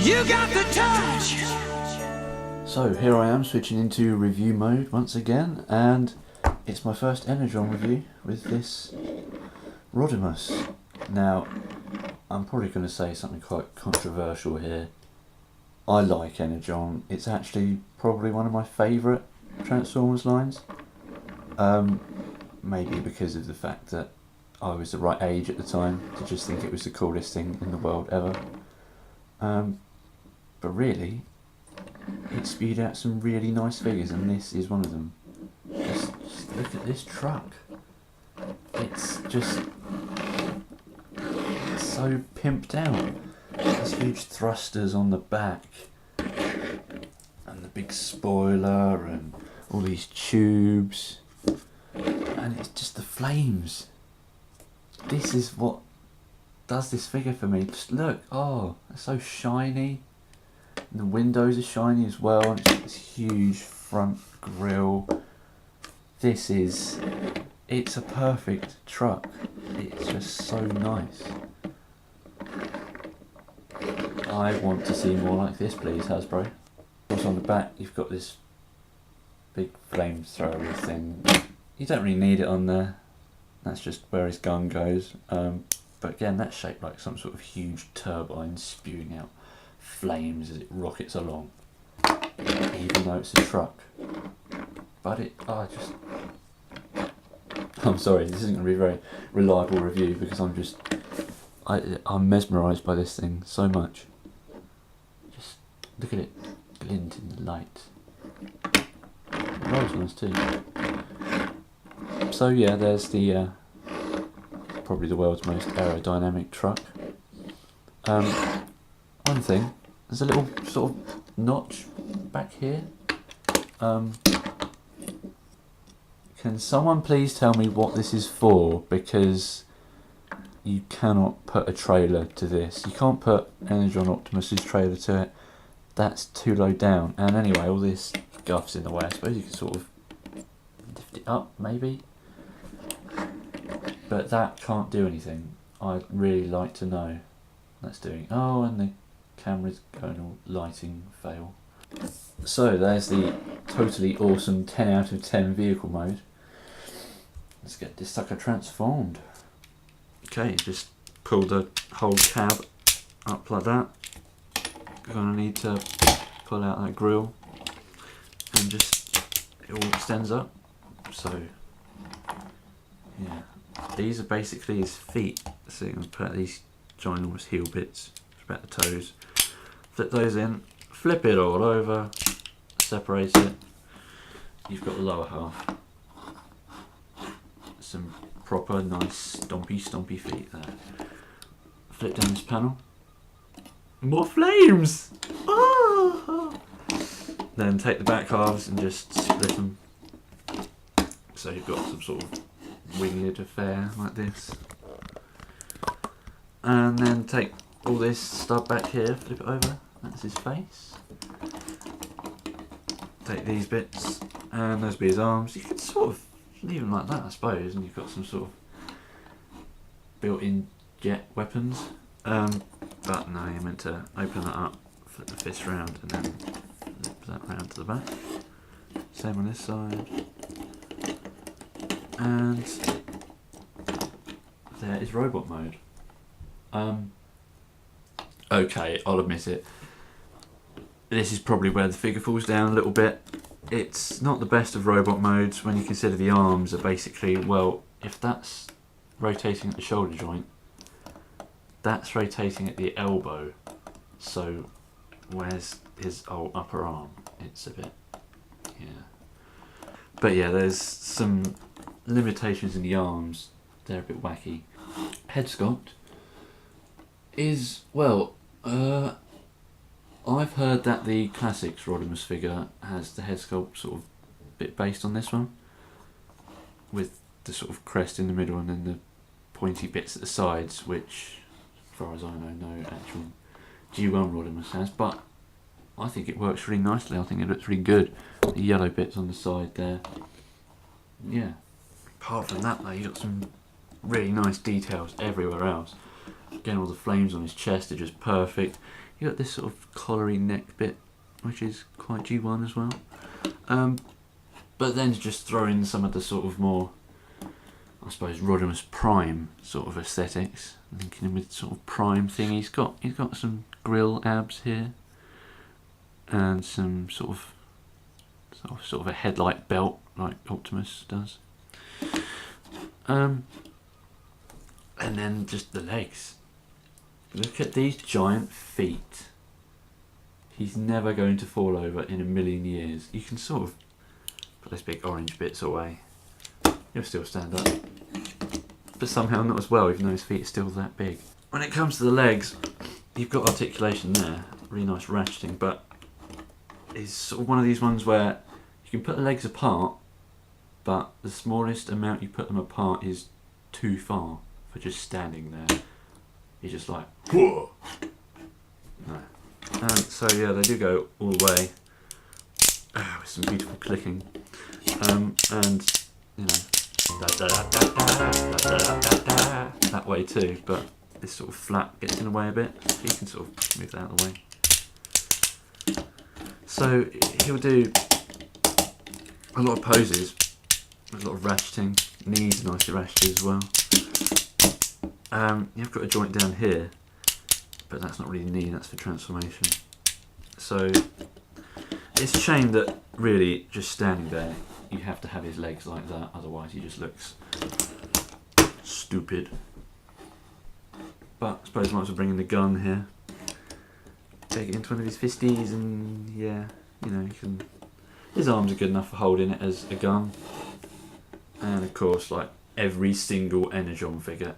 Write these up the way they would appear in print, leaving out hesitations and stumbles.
You got the touch. So here I am switching into review mode once again, and it's my first Energon review with this Rodimus. Now, I'm probably going to say something quite controversial here. I like Energon. It's actually probably one of my favourite Transformers lines. Maybe because of the fact that I was the right age at the time to just think it was the coolest thing in the world ever. But really, it spewed out some really nice figures, and this is one of them. Just look at this truck. It's just so pimped out. There's huge thrusters on the back, and the big spoiler, and all these tubes, and it's just the flames. This is what does this figure for me. Just look, oh, it's so shiny. And the windows are shiny as well, and it's got this huge front grille. It's a perfect truck. It's just so nice. I want to see more like this, please, Hasbro. Also on the back, you've got this big flamethrower thing. You don't really need it on there. That's just where his gun goes. But again, that's shaped like some sort of huge turbine spewing out flames as it rockets along, even though it's a truck. But I'm sorry, this isn't going to be a very reliable review because I'm mesmerised by this thing so much. Just look at it glint in the light. It rolls nice too. So yeah, there's the probably the world's most aerodynamic truck. One thing, there's a little sort of notch back here. Can someone please tell me what this is for? Because you cannot put a trailer to this. You can't put Energon Optimus's trailer to it. That's too low down. And anyway, all this guff's in the way. I suppose you can sort of lift it up, maybe. But that can't do anything. I'd really like to know that's doing. Oh, and the camera's going all lighting fail. So there's the totally awesome 10 out of 10 vehicle mode. Let's get this sucker transformed. Okay, just pull the whole cab up like that. You're gonna need to pull out that grille, and just it all extends up. So yeah, these are basically his feet. So you can put out these ginormous heel bits about the toes. Flip those in, flip it all over, separate it. You've got the lower half. Some proper nice stompy feet there. Flip down this panel. More flames! Oh! Then take the back halves and just split them. So you've got some sort of winged affair like this. And then take all this stub back here, flip it over. That's his face. Take these bits, and those be his arms. You could sort of leave them like that, I suppose, and you've got some sort of built-in jet weapons. But no, you're meant to open that up, flip the fist round, and then flip that round to the back. Same on this side. And there is robot mode. Okay, I'll admit it. This is probably where the figure falls down a little bit. It's not the best of robot modes when you consider the arms are basically, well, if that's rotating at the shoulder joint, that's rotating at the elbow. So where's his upper arm? It's a bit, yeah. But yeah, there's some limitations in the arms. They're a bit wacky. Head sculpt is, well, I've heard that the Classics Rodimus figure has the head sculpt sort of bit based on this one, with the sort of crest in the middle and then the pointy bits at the sides, which, as far as I know, no actual G1 Rodimus has, but I think it works really nicely. I think it looks really good. The yellow bits on the side there. Yeah. Apart from that though, you've got some really nice details everywhere else. Again, all the flames on his chest are just perfect. You got this sort of collary neck bit, which is quite G1 as well. But then just throw in some of the sort of more, I suppose, Rodimus Prime sort of aesthetics. Linking him with sort of Prime thing. He's got some grill abs here, and some sort of a headlight belt like Optimus does. And then just the legs. Look at these giant feet. He's never going to fall over in a million years. You can sort of put those big orange bits away. He'll still stand up. But somehow not as well, even though his feet are still that big. When it comes to the legs, you've got articulation there. Really nice ratcheting, but it's sort of one of these ones where you can put the legs apart, but the smallest amount you put them apart is too far for just standing there. You're just like, whoa! No. So yeah, they do go all the way with some beautiful clicking, and you know, that way too. But this sort of flap gets in the way a bit. You can sort of move that out of the way. So he'll do a lot of poses, a lot of ratcheting. Knees are nicely ratcheted as well. You've got a joint down here, but that's not really knee, that's for transformation. So it's a shame that really just standing there you have to have his legs like that, otherwise he just looks stupid. But I suppose I might as well bring in the gun here. Take it into one of his fisties, and yeah, you know, you can. His arms are good enough for holding it as a gun. And of course, like every single Energon figure,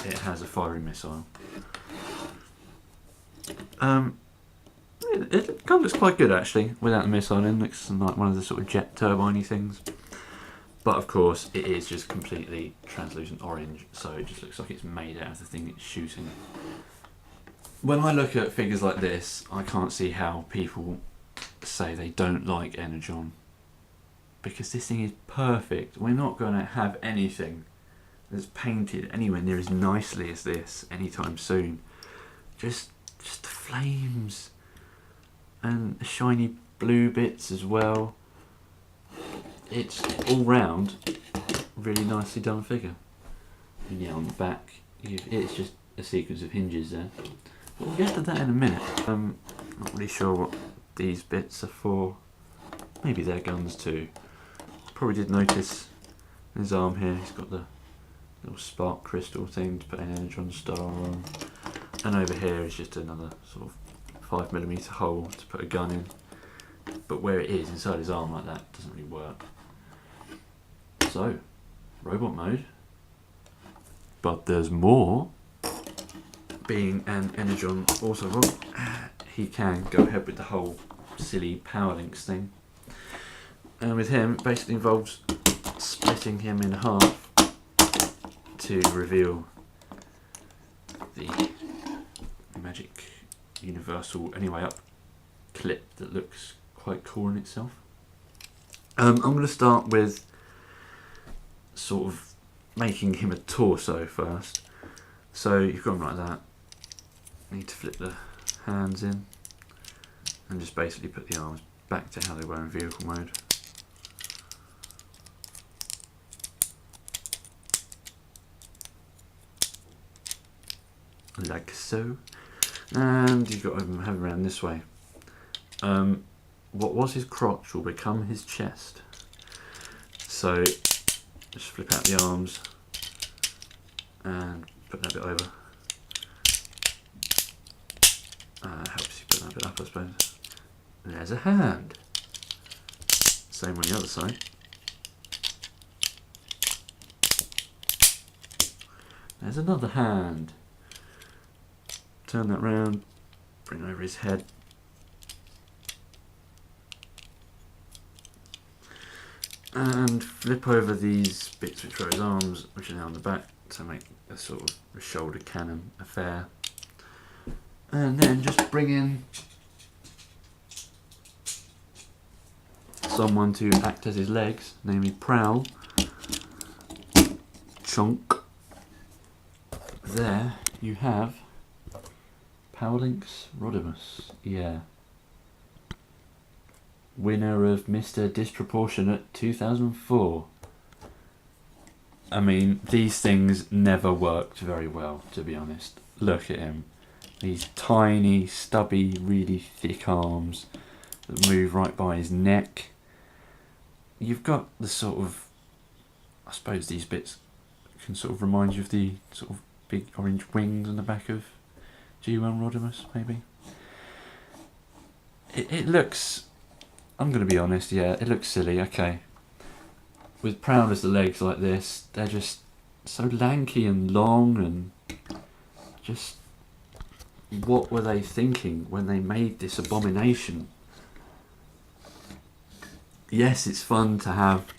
it has a firing missile. It kind of looks quite good actually, without the missile in. Looks like one of the sort of jet turbine-y things. But of course, it is just completely translucent orange, so it just looks like it's made out of the thing it's shooting. When I look at figures like this, I can't see how people say they don't like Energon. Because this thing is perfect. We're not going to have anything that's painted anywhere near as nicely as this anytime soon. Just the flames and the shiny blue bits as well. It's all round really nicely done figure. And yeah, on the back it's just a sequence of hinges there, but we'll get to that in a minute. I'm not really sure what these bits are for. Maybe they're guns too. Probably did notice his arm here, he's got the little spark crystal thing to put an Energon star on. And over here is just another sort of 5mm hole to put a gun in. But where it is inside his arm like that doesn't really work. So, robot mode. But there's more. Being an Energon Autobot, he can go ahead with the whole silly power links thing. And with him, it basically involves splitting him in half to reveal the magic universal anyway up clip that looks quite cool in itself. I'm going to start with sort of making him a torso first. So you've got him like that. You need to flip the hands in and just basically put the arms back to how they were in vehicle mode. Like so. And you've got to have him around this way. What was his crotch will become his chest. So just flip out the arms and put that bit over. Helps you put that bit up, I suppose. And there's a hand. Same on the other side. There's another hand. Turn that round, bring over his head. And flip over these bits which are his arms, which are now on the back, to make a sort of a shoulder cannon affair. And then just bring in someone to act as his legs, namely Prowl. Chunk. There you have Energon Rodimus, yeah. Winner of Mr. Disproportionate 2004. I mean, these things never worked very well, to be honest. Look at him. These tiny, stubby, really thick arms that move right by his neck. You've got the sort of, I suppose these bits can sort of remind you of the sort of big orange wings on the back of G1 Rodimus, maybe. It looks, I'm going to be honest, yeah, it looks silly, okay. With proud as the legs like this, they're just so lanky and long, and just, what were they thinking when they made this abomination? Yes, it's fun to have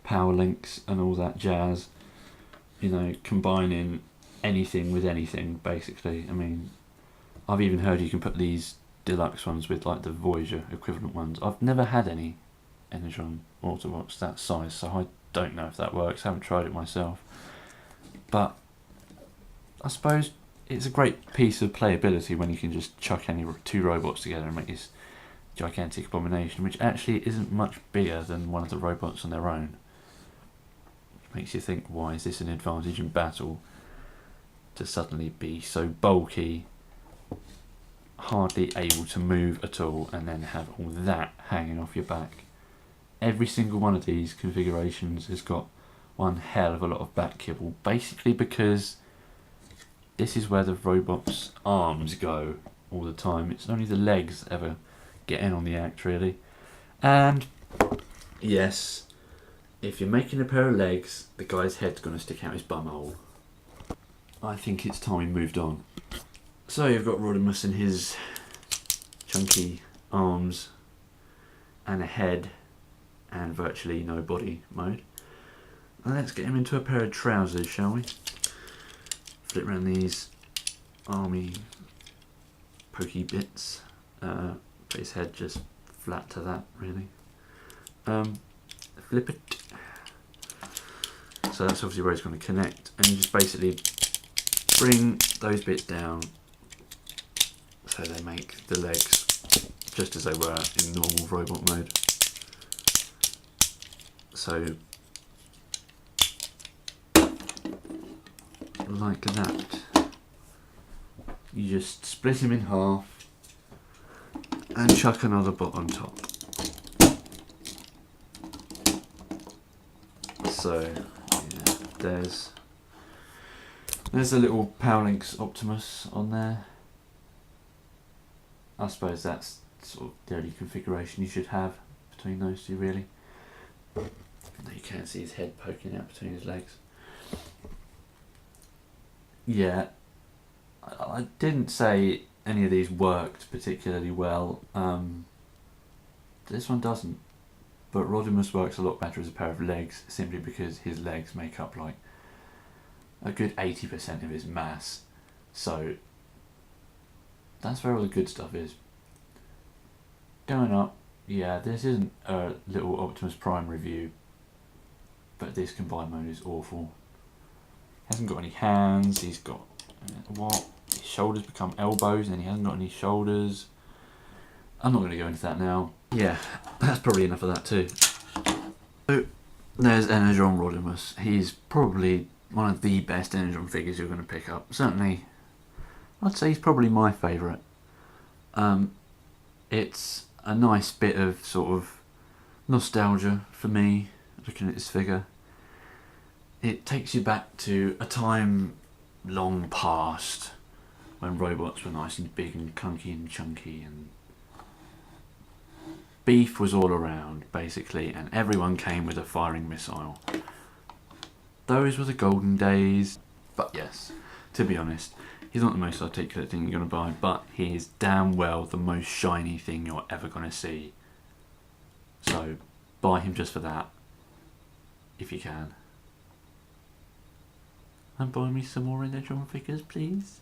power links and all that jazz, you know, combining anything with anything, basically. I mean, I've even heard you can put these deluxe ones with like the Voyager equivalent ones. I've never had any Energon Autobots that size, so I don't know if that works. I haven't tried it myself, but I suppose it's a great piece of playability when you can just chuck any two robots together and make this gigantic abomination, which actually isn't much bigger than one of the robots on their own. Which makes you think, why is this an advantage in battle to suddenly be so bulky, hardly able to move at all, and then have all that hanging off your back? Every single one of these configurations has got one hell of a lot of back kibble, basically because this is where the robot's arms go all the time. It's only the legs that ever get in on the act, really. And yes, if you're making a pair of legs, the guy's head's going to stick out his bumhole. I think it's time we moved on. So you've got Rodimus in his chunky arms and a head and virtually no body mode. And let's get him into a pair of trousers, shall we? Flip around these army pokey bits. Put his head just flat to that, really. Flip it. So that's obviously where it's going to connect, and you just basically bring those bits down so they make the legs just as they were in normal robot mode. So like that. You just split him in half and chuck another bot on top. So yeah, there's a little Powerlinks Optimus on there. I suppose that's sort of the only configuration you should have between those two, really. You can't see his head poking out between his legs. Yeah, I didn't say any of these worked particularly well. This one doesn't, but Rodimus works a lot better as a pair of legs, simply because his legs make up like a good 80% of his mass. So that's where all the good stuff is. Going up, yeah, this isn't a little Optimus Prime review, but this combined mode is awful. He hasn't got any hands, he's got, what? His shoulders become elbows and he hasn't got any shoulders. I'm not going to go into that now. Yeah, that's probably enough of that too. So, there's Energon Rodimus. He's probably one of the best Energon figures you're going to pick up. Certainly, I'd say he's probably my favourite. It's a nice bit of sort of nostalgia for me, looking at this figure. It takes you back to a time long past when robots were nice and big and clunky and chunky, and beef was all around basically, and everyone came with a firing missile. Those were the golden days. But yes, to be honest, he's not the most articulate thing you're going to buy, but he is damn well the most shiny thing you're ever going to see. So buy him just for that, if you can. And buy me some more Energon figures, please.